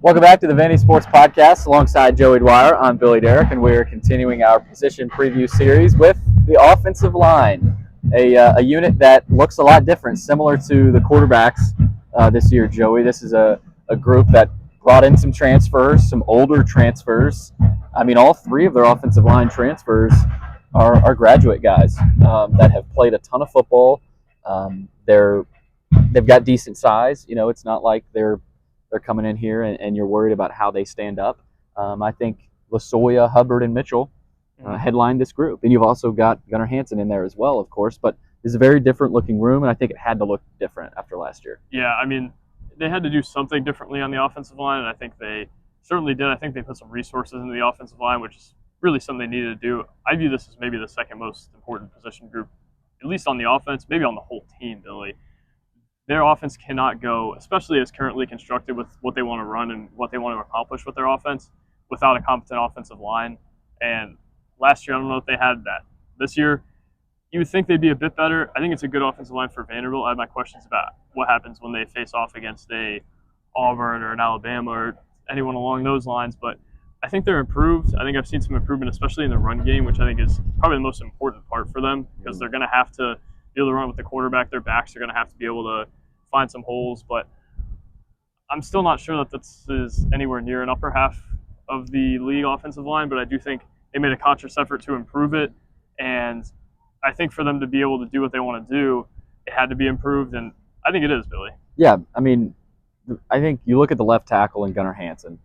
Welcome back to the Vandy Sports Podcast alongside Joey Dwyer. I'm Billy Derrick, and we're continuing our position preview series with the offensive line, a unit that looks a lot different, similar to the quarterbacks this year, Joey. This is a group that brought in some transfers, some older transfers. I mean, all three of their offensive line transfers are graduate guys that have played a ton of football. They've got decent size. You know, it's not like they're coming in here and you're worried about how they stand up. I think Losoya, Hubbard, and Mitchell headline this group. And you've also got Gunnar Hansen in there as well, of course. But it's a very different looking room, and I think it had to look different after last year. Yeah, I mean, they had to do something differently on the offensive line, and I think they certainly did. I think they put some resources into the offensive line, which is really something they needed to do. I view this as maybe the second most important position group, at least on the offense, maybe on the whole team, Billy. Their offense cannot go, especially as currently constructed with what they want to run and what they want to accomplish with their offense, without a competent offensive line. And last year, I don't know if they had that. This year, you would think they'd be a bit better. I think it's a good offensive line for Vanderbilt. I have my questions about what happens when they face off against a Auburn or an Alabama or anyone along those lines. But I think they're improved. I think I've seen some improvement, especially in the run game, which I think is probably the most important part for them, because they're going to have to be able to run with the quarterback. Their backs are going to have to be able to find some holes, but I'm still not sure that this is anywhere near an upper half of the league offensive line, but I do think they made a conscious effort to improve it, and I think for them to be able to do what they want to do, it had to be improved, and I think it is, Billy. Yeah, I mean, I think you look at the left tackle in Gunnar Hansen.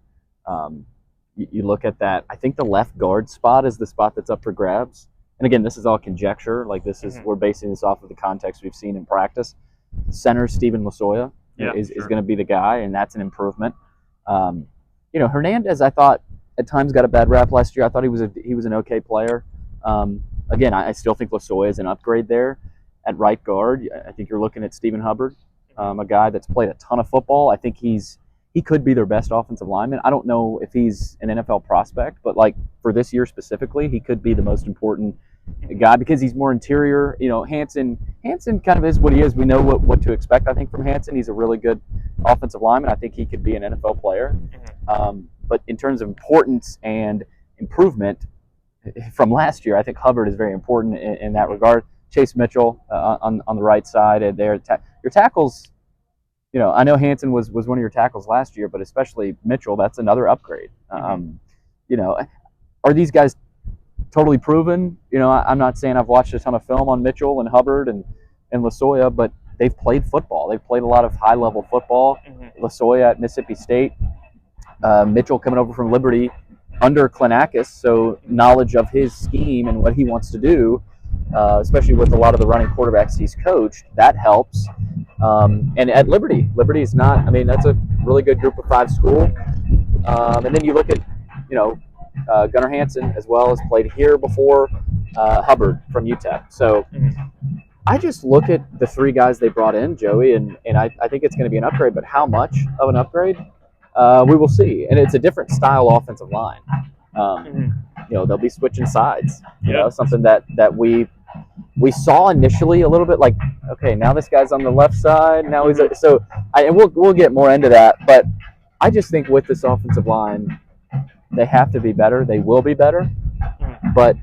You look at that. I think the left guard spot is the spot that's up for grabs. And again, this is all conjecture. Like we're basing this off of the context we've seen in practice. Center Stephen Losoya is going to be the guy, and that's an improvement. Hernandez, I thought at times got a bad rap last year. I thought he was an okay player. Again, I still think Losoya is an upgrade there at right guard. I think you're looking at Stephen Hubbard, a guy that's played a ton of football. I think he could be their best offensive lineman. I don't know if he's an NFL prospect, but like for this year specifically, he could be the most important guy because he's more interior. You know, Hansen kind of is what he is. We know what to expect, I think, from Hansen. He's a really good offensive lineman. I think he could be an NFL player. But in terms of importance and improvement from last year, I think Hubbard is very important in that regard. Chase Mitchell on the right side. And your tackles, you know, I know Hansen was one of your tackles last year, but especially Mitchell, that's another upgrade. You know, are these guys totally proven? You know, I'm not saying I've watched a ton of film on Mitchell and Hubbard and Losoya, but they've played football. They've played a lot of high-level football. Losoya at Mississippi State, Mitchell coming over from Liberty under Klinakis, so knowledge of his scheme and what he wants to do, especially with a lot of the running quarterbacks he's coached, that helps. And at Liberty is not, I mean, that's a really good group of five school. And then you look at, you know, Gunnar Hansen as well has played here before, Hubbard from UTEP. So I just look at the three guys they brought in, Joey, and I think it's going to be an upgrade, but how much of an upgrade? We will see. And it's a different style offensive line. You know, they'll be switching sides. You know, something that we saw initially a little bit like, okay, now this guy's on the left side. Now he's and we'll get more into that. But I just think with this offensive line, they have to be better. They will be better. But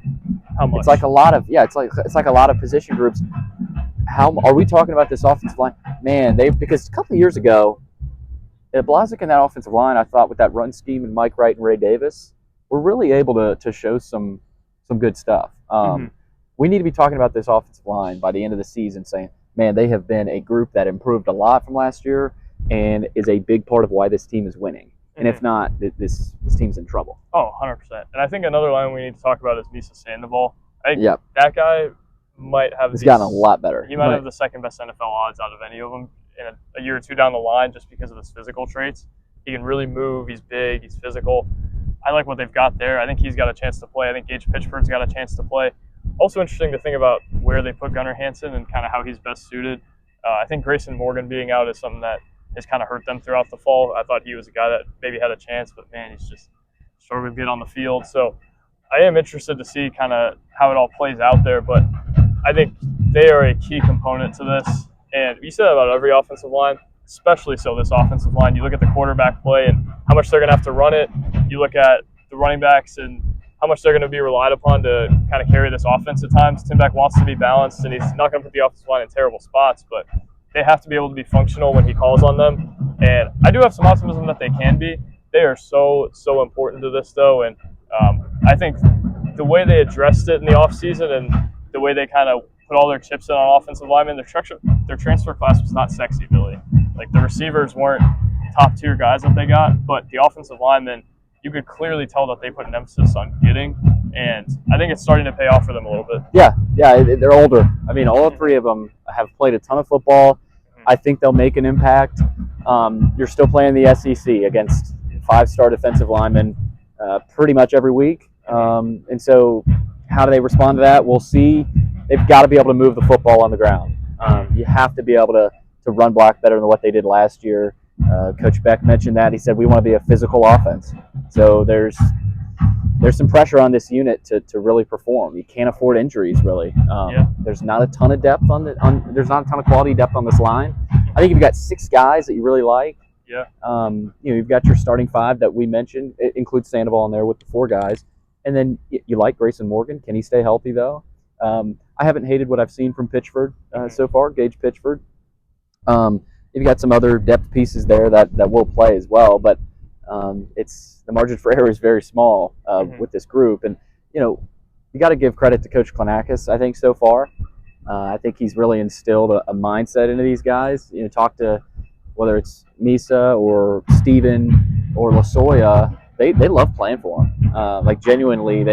how much? It's like a lot of it's like a lot of position groups. How are we talking about this offensive line? Man, because a couple of years ago, Blazek and that offensive line, I thought with that run scheme and Mike Wright and Ray Davis, were really able to show some good stuff. We need to be talking about this offensive line by the end of the season, saying, man, they have been a group that improved a lot from last year and is a big part of why this team is winning. And if not, this team's in trouble. Oh, 100%. And I think another line we need to talk about is Misa Sandoval. I think that guy might have He's gotten a lot better. He might have the second best NFL odds out of any of them in a year or two down the line just because of his physical traits. He can really move. He's big. He's physical. I like what they've got there. I think he's got a chance to play. I think Gage Pitchford's got a chance to play. Also interesting to think about where they put Gunnar Hansen and kind of how he's best suited. I think Grayson Morgan being out is something that has kind of hurt them throughout the fall. I thought he was a guy that maybe had a chance, but man, he's just struggled to get on the field. So I am interested to see kind of how it all plays out there, but I think they are a key component to this. And you said that about every offensive line, especially so this offensive line. You look at the quarterback play, and how much they're going to have to run it. You look at the running backs and how much they're going to be relied upon to kind of carry this offense at times. Tim Beck wants to be balanced, and he's not going to put the offensive line in terrible spots, but they have to be able to be functional when he calls on them. And I do have some optimism that they can be. They are so important to this, though, and I think the way they addressed it in the offseason and the way they kind of put all their chips in on offensive linemen, their transfer class was not sexy, Billy. Like, the receivers weren't top-tier guys that they got, but the offensive linemen, you could clearly tell that they put an emphasis on getting, and I think it's starting to pay off for them a little bit. Yeah, they're older. I mean, all three of them have played a ton of football. I think they'll make an impact. You're still playing the SEC against 5-star defensive linemen pretty much every week. And so how do they respond to that? We'll see. They've got to be able to move the football on the ground. You have to be able to run block better than what they did last year. Coach Beck mentioned that. He said, we want to be a physical offense. So there's some pressure on this unit to really perform. You can't afford injuries, really. There's not a ton of depth there's not a ton of quality depth on this line. I think you've got 6 guys that you really like. You've got your starting 5 that we mentioned. It includes Sandoval in there with the 4 guys. And then you like Grayson Morgan. Can he stay healthy, though? I haven't hated what I've seen from Pitchford so far, Gage Pitchford. You've got some other depth pieces there that will play as well, but the margin for error is very small with this group. And, you got to give credit to Coach Klanakis, I think, so far. I think he's really instilled a mindset into these guys. Talk to whether it's Misa or Steven or Lasoya, they love playing for him. Like, genuinely,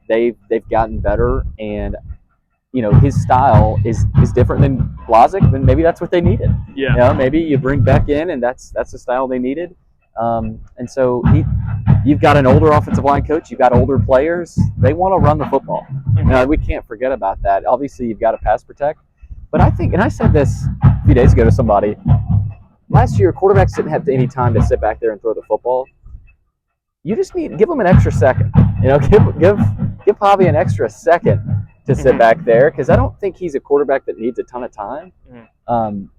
they've gotten better, and his style is different than Blazik, and maybe that's what they needed. Maybe you bring Beck in, and that's the style they needed. And so you've got an older offensive line coach, you've got older players. They want to run the football. We can't forget about that. Obviously, you've got to pass protect, but I think, and I said this a few days ago to somebody, last year quarterbacks didn't have any time to sit back there and throw the football. You just give them an extra second. Give Javi an extra second to sit back there, because I don't think he's a quarterback that needs a ton of time.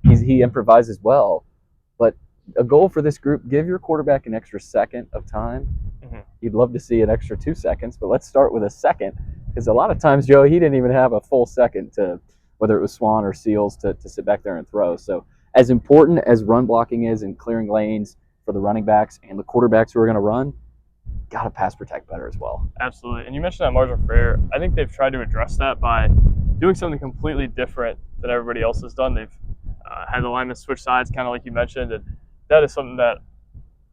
He improvises well, but a goal for this group: give your quarterback an extra second of time. You'd love to see an extra 2 seconds, but let's start with a second, because a lot of times, Joe, he didn't even have a full second to, whether it was Swan or Seals, to sit back there and throw. So as important as run blocking is and clearing lanes for the running backs and the quarterbacks who are going to run, got to pass protect better as well. Absolutely. And you mentioned that margin for error. I think they've tried to address that by doing something completely different than everybody else has done. They've had the linemen switch sides, kind of like you mentioned, and that is something that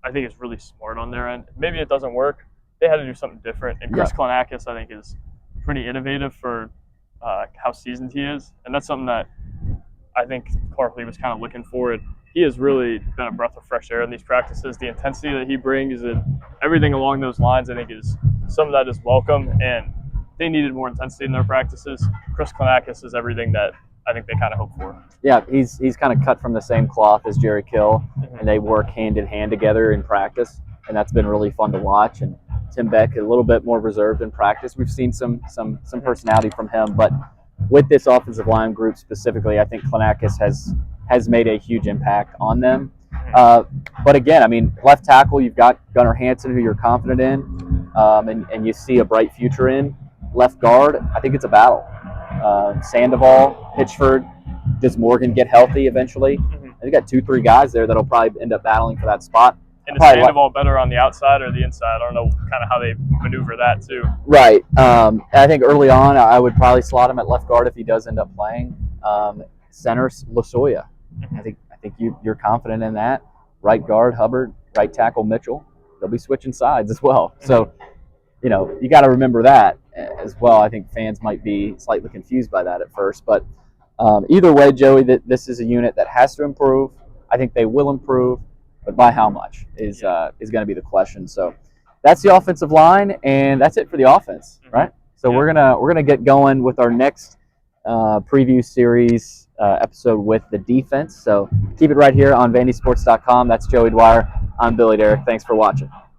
I think is really smart on their end. Maybe it doesn't work. They had to do something different. And Chris Klanakis, I think, is pretty innovative for how seasoned he is. And that's something that I think Clark Lee was kind of looking for. And he has really been a breath of fresh air in these practices. The intensity that he brings and everything along those lines, I think, is something that is welcome. And they needed more intensity in their practices. Chris Klanakis is everything that I think they kind of hope for. Yeah, he's kind of cut from the same cloth as Jerry Kill, and they work hand in hand together in practice, and that's been really fun to watch. And Tim Beck, a little bit more reserved in practice. We've seen some personality from him, but with this offensive line group specifically, I think Klanakis has made a huge impact on them. But again, I mean, left tackle, you've got Gunnar Hansen, who you're confident in, and you see a bright future in. Left guard, I think it's a battle. Sandoval, Pitchford, does Morgan get healthy eventually? They got 2-3 guys there that'll probably end up battling for that spot. And is Sandoval better on the outside or the inside? I don't know kind of how they maneuver that too. Right. I think early on I would probably slot him at left guard if he does end up playing. Center, Lasoya. I think you're confident in that. Right guard, Hubbard. Right tackle, Mitchell. They'll be switching sides as well. So, you got to remember that as well. I think fans might be slightly confused by that at first. But either way, Joey, this is a unit that has to improve. I think they will improve. But by how much is going to be the question. So that's the offensive line, and that's it for the offense, right? So we're gonna get going with our next preview series episode with the defense. So keep it right here on VandySports.com. That's Joey Dwyer. I'm Billy Derrick. Thanks for watching.